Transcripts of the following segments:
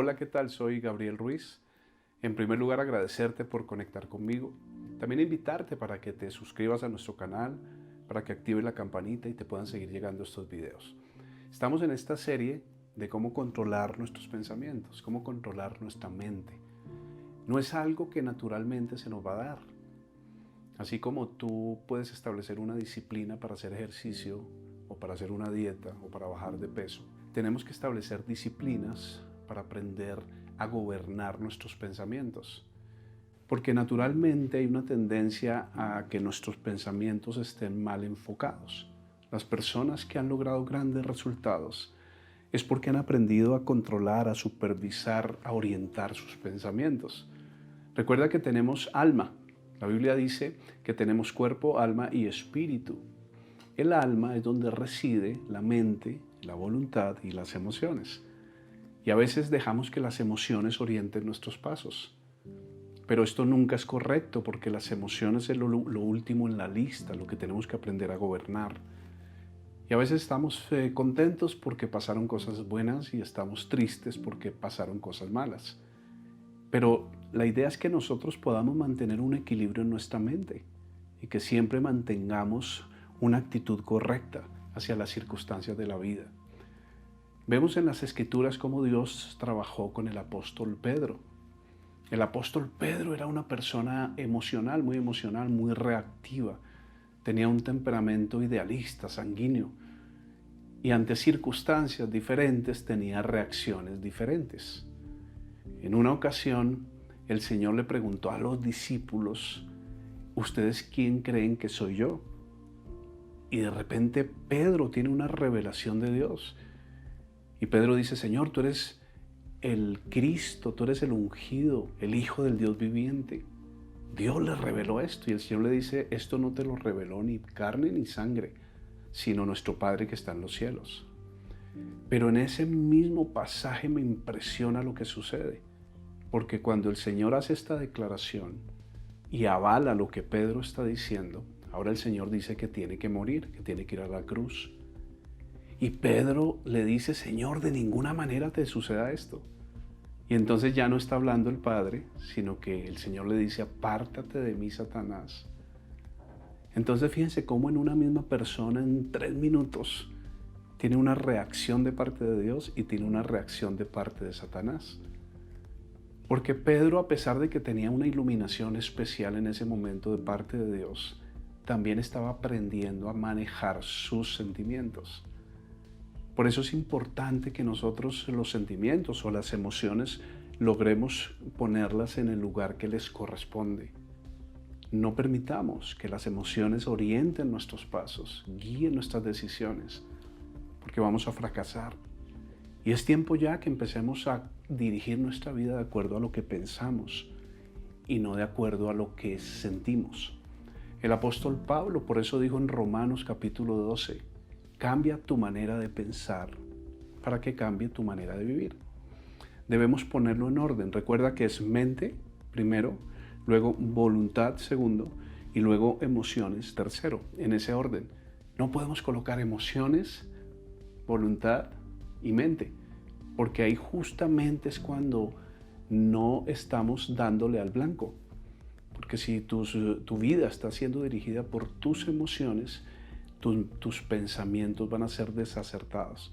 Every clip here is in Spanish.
Hola, ¿qué tal? Soy Gabriel Ruiz. En primer lugar, agradecerte por conectar conmigo. También invitarte para que te suscribas a nuestro canal, para que actives la campanita y te puedan seguir llegando estos videos. Estamos en esta serie de cómo controlar nuestros pensamientos, cómo controlar nuestra mente. No es algo que naturalmente se nos va a dar. Así como tú puedes establecer una disciplina para hacer ejercicio o para hacer una dieta o para bajar de peso, tenemos que establecer disciplinas para aprender a gobernar nuestros pensamientos. Porque naturalmente hay una tendencia a que nuestros pensamientos estén mal enfocados. Las personas que han logrado grandes resultados es porque han aprendido a controlar, a supervisar, a orientar sus pensamientos. Recuerda que tenemos alma. La Biblia dice que tenemos cuerpo, alma y espíritu. El alma es donde reside la mente, la voluntad y las emociones. Y a veces dejamos que las emociones orienten nuestros pasos. Pero esto nunca es correcto porque las emociones es lo último en la lista, lo que tenemos que aprender a gobernar. Y a veces estamos contentos porque pasaron cosas buenas y estamos tristes porque pasaron cosas malas. Pero la idea es que nosotros podamos mantener un equilibrio en nuestra mente y que siempre mantengamos una actitud correcta hacia las circunstancias de la vida. Vemos en las Escrituras cómo Dios trabajó con el apóstol Pedro. El apóstol Pedro era una persona emocional, muy reactiva. Tenía un temperamento idealista, sanguíneo. Y ante circunstancias diferentes tenía reacciones diferentes. En una ocasión, el Señor le preguntó a los discípulos, ¿ustedes quién creen que soy yo? Y de repente Pedro tiene una revelación de Dios. Y Pedro dice, Señor, tú eres el Cristo, tú eres el ungido, el Hijo del Dios viviente. Dios le reveló esto y el Señor le dice, esto no te lo reveló ni carne ni sangre, sino nuestro Padre que está en los cielos. Pero en ese mismo pasaje me impresiona lo que sucede, porque cuando el Señor hace esta declaración y avala lo que Pedro está diciendo, ahora el Señor dice que tiene que morir, que tiene que ir a la cruz. Y Pedro le dice, Señor, de ninguna manera te suceda esto. Y entonces ya no está hablando el Padre, sino que el Señor le dice, apártate de mí, Satanás. Entonces fíjense cómo en una misma persona, en 3 minutos, tiene una reacción de parte de Dios y tiene una reacción de parte de Satanás. Porque Pedro, a pesar de que tenía una iluminación especial en ese momento de parte de Dios, también estaba aprendiendo a manejar sus sentimientos. Por eso es importante que nosotros los sentimientos o las emociones logremos ponerlas en el lugar que les corresponde. No permitamos que las emociones orienten nuestros pasos, guíen nuestras decisiones, porque vamos a fracasar. Y es tiempo ya que empecemos a dirigir nuestra vida de acuerdo a lo que pensamos y no de acuerdo a lo que sentimos. El apóstol Pablo por eso dijo en Romanos capítulo 12, cambia tu manera de pensar para que cambie tu manera de vivir. Debemos ponerlo en orden. Recuerda que es mente primero, luego voluntad segundo y luego emociones tercero, en ese orden. No podemos colocar emociones, voluntad y mente, porque ahí justamente es cuando no estamos dándole al blanco. Porque si tu vida está siendo dirigida por tus emociones, tus pensamientos van a ser desacertados.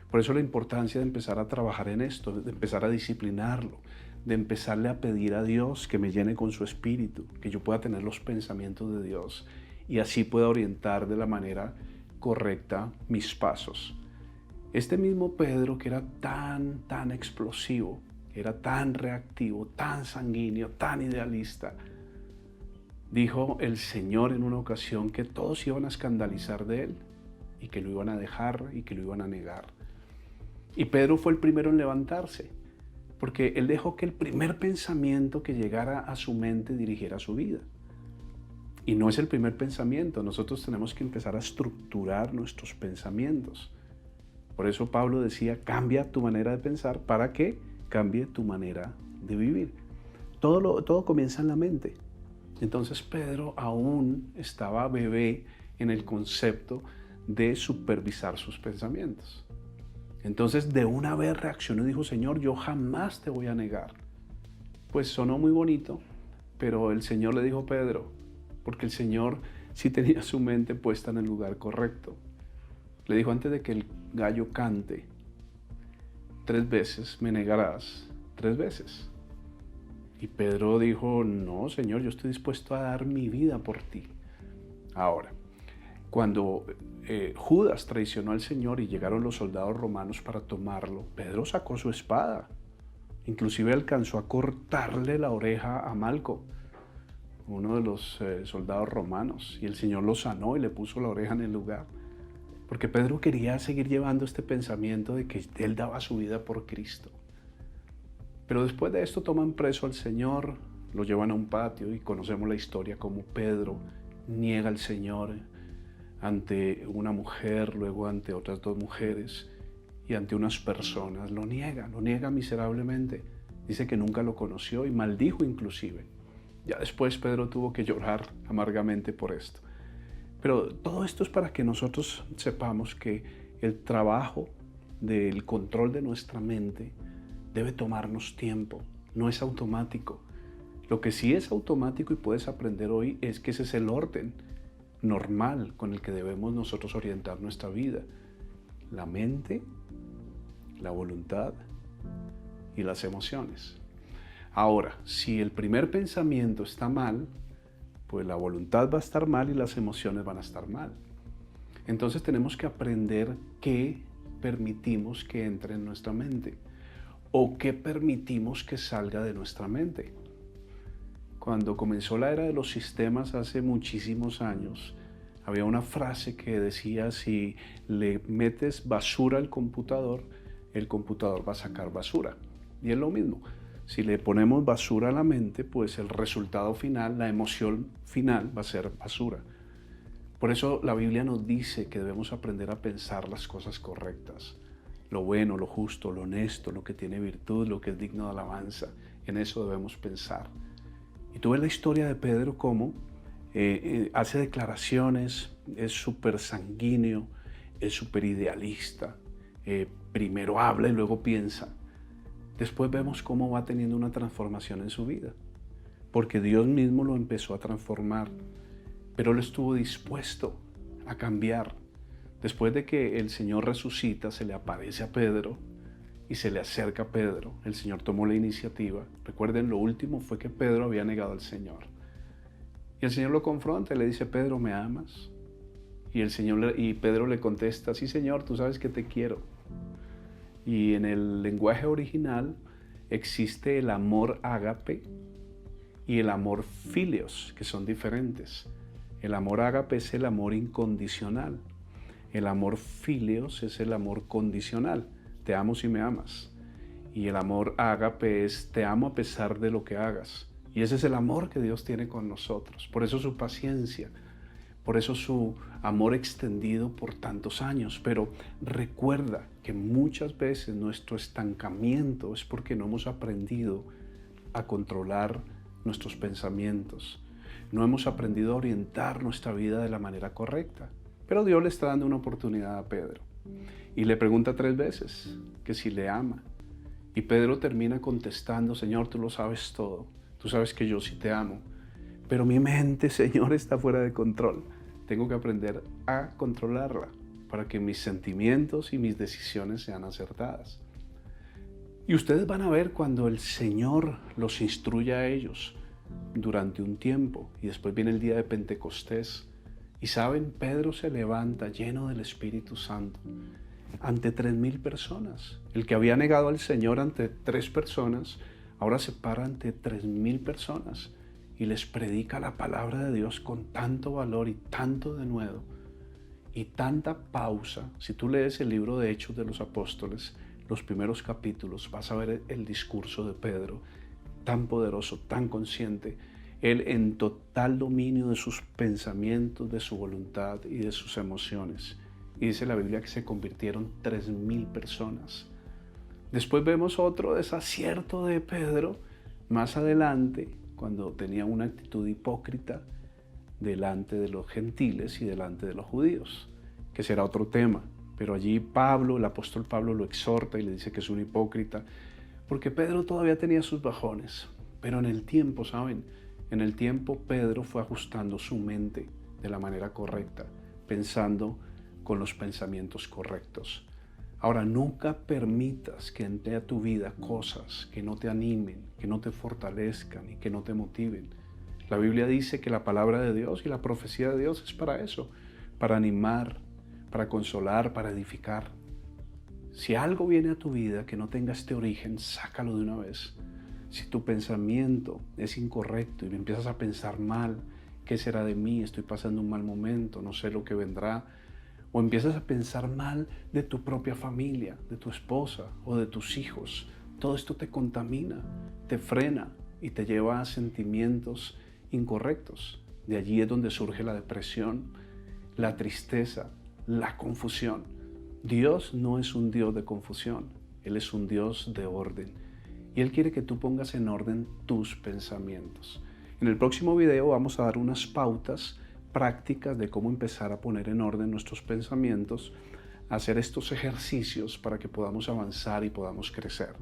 Por eso la importancia de empezar a trabajar en esto, de empezar a disciplinarlo, de empezarle a pedir a Dios que me llene con su espíritu, que yo pueda tener los pensamientos de Dios y así pueda orientar de la manera correcta mis pasos. Este mismo Pedro que era tan explosivo, era tan reactivo, tan sanguíneo, tan idealista, dijo el Señor en una ocasión que todos iban a escandalizar de él y que lo iban a dejar y que lo iban a negar. Y Pedro fue el primero en levantarse, porque él dejó que el primer pensamiento que llegara a su mente dirigiera su vida. Y no es el primer pensamiento, nosotros tenemos que empezar a estructurar nuestros pensamientos. Por eso Pablo decía, cambia tu manera de pensar para que cambie tu manera de vivir. Todo comienza en la mente. Entonces Pedro aún estaba bebé en el concepto de supervisar sus pensamientos. Entonces de una vez reaccionó y dijo, Señor, yo jamás te voy a negar. Pues sonó muy bonito, pero el Señor le dijo, Pedro, porque el Señor sí tenía su mente puesta en el lugar correcto. Le dijo, antes de que el gallo cante, 3 veces me negarás, 3 veces. Y Pedro dijo, no, Señor, yo estoy dispuesto a dar mi vida por ti. Ahora, cuando Judas traicionó al Señor y llegaron los soldados romanos para tomarlo, Pedro sacó su espada. Inclusive alcanzó a cortarle la oreja a Malco, uno de los soldados romanos, y el Señor lo sanó y le puso la oreja en el lugar. Porque Pedro quería seguir llevando este pensamiento de que él daba su vida por Cristo. Pero después de esto toman preso al Señor, lo llevan a un patio y conocemos la historia como Pedro niega al Señor ante una mujer, luego ante otras 2 mujeres y ante unas personas. Lo niega miserablemente. Dice que nunca lo conoció y maldijo inclusive. Ya después Pedro tuvo que llorar amargamente por esto. Pero todo esto es para que nosotros sepamos que el trabajo del control de nuestra mente debe tomarnos tiempo, no es automático. Lo que sí es automático y puedes aprender hoy es que ese es el orden normal con el que debemos nosotros orientar nuestra vida. La mente, la voluntad y las emociones. Ahora, si el primer pensamiento está mal, pues la voluntad va a estar mal y las emociones van a estar mal. Entonces tenemos que aprender qué permitimos que entre en nuestra mente o qué permitimos que salga de nuestra mente. Cuando comenzó la era de los sistemas hace muchísimos años, había una frase que decía, si le metes basura al computador, el computador va a sacar basura. Y es lo mismo. Si le ponemos basura a la mente, pues el resultado final, la emoción final va a ser basura. Por eso la Biblia nos dice que debemos aprender a pensar las cosas correctas. Lo bueno, lo justo, lo honesto, lo que tiene virtud, lo que es digno de alabanza. En eso debemos pensar. Y tú ves la historia de Pedro como hace declaraciones, es súper sanguíneo, es súper idealista. Primero habla y luego piensa. Después vemos cómo va teniendo una transformación en su vida, porque Dios mismo lo empezó a transformar, pero él estuvo dispuesto a cambiar. Después de que el Señor resucita, se le aparece a Pedro y se le acerca a Pedro. El Señor tomó la iniciativa. Recuerden, lo último fue que Pedro había negado al Señor. Y el Señor lo confronta y le dice, Pedro, ¿me amas? Y Pedro le contesta, sí, Señor, tú sabes que te quiero. Y en el lenguaje original existe el amor ágape y el amor filios, que son diferentes. El amor ágape es el amor incondicional. El amor filios es el amor condicional. Te amo si me amas. Y el amor ágape es te amo a pesar de lo que hagas. Y ese es el amor que Dios tiene con nosotros. Por eso su paciencia. Por eso su amor extendido por tantos años. Pero recuerda que muchas veces nuestro estancamiento es porque no hemos aprendido a controlar nuestros pensamientos. No hemos aprendido a orientar nuestra vida de la manera correcta. Pero Dios le está dando una oportunidad a Pedro. Y le pregunta 3 veces que si le ama. Y Pedro termina contestando, Señor, tú lo sabes todo. Tú sabes que yo sí te amo. Pero mi mente, Señor, está fuera de control. Tengo que aprender a controlarla para que mis sentimientos y mis decisiones sean acertadas. Y ustedes van a ver cuando el Señor los instruya a ellos durante un tiempo. Y después viene el día de Pentecostés. Y saben, Pedro se levanta lleno del Espíritu Santo ante 3,000 personas. El que había negado al Señor ante 3 personas, ahora se para ante 3,000 personas y les predica la palabra de Dios con tanto valor y tanto denuedo y tanta pausa. Si tú lees el libro de Hechos de los Apóstoles, los primeros capítulos, vas a ver el discurso de Pedro, tan poderoso, tan consciente. Él en total dominio de sus pensamientos, de su voluntad y de sus emociones. Y dice la Biblia que se convirtieron 3,000 personas. Después vemos otro desacierto de Pedro más adelante, cuando tenía una actitud hipócrita delante de los gentiles y delante de los judíos, que será otro tema. Pero allí Pablo, el apóstol Pablo, lo exhorta y le dice que es un hipócrita, porque Pedro todavía tenía sus bajones. Pero en el tiempo, ¿saben? En el tiempo Pedro fue ajustando su mente de la manera correcta, pensando con los pensamientos correctos. Ahora, nunca permitas que entre a tu vida cosas que no te animen, que no te fortalezcan y que no te motiven. La Biblia dice que la palabra de Dios y la profecía de Dios es para eso, para animar, para consolar, para edificar. Si algo viene a tu vida que no tenga este origen, sácalo de una vez. Si tu pensamiento es incorrecto y empiezas a pensar mal, ¿qué será de mí? Estoy pasando un mal momento, no sé lo que vendrá. O empiezas a pensar mal de tu propia familia, de tu esposa o de tus hijos. Todo esto te contamina, te frena y te lleva a sentimientos incorrectos. De allí es donde surge la depresión, la tristeza, la confusión. Dios no es un Dios de confusión, Él es un Dios de orden. Y Él quiere que tú pongas en orden tus pensamientos. En el próximo video vamos a dar unas pautas prácticas de cómo empezar a poner en orden nuestros pensamientos, hacer estos ejercicios para que podamos avanzar y podamos crecer.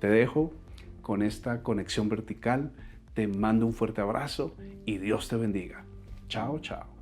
Te dejo con esta conexión vertical, te mando un fuerte abrazo y Dios te bendiga. Chao, chao.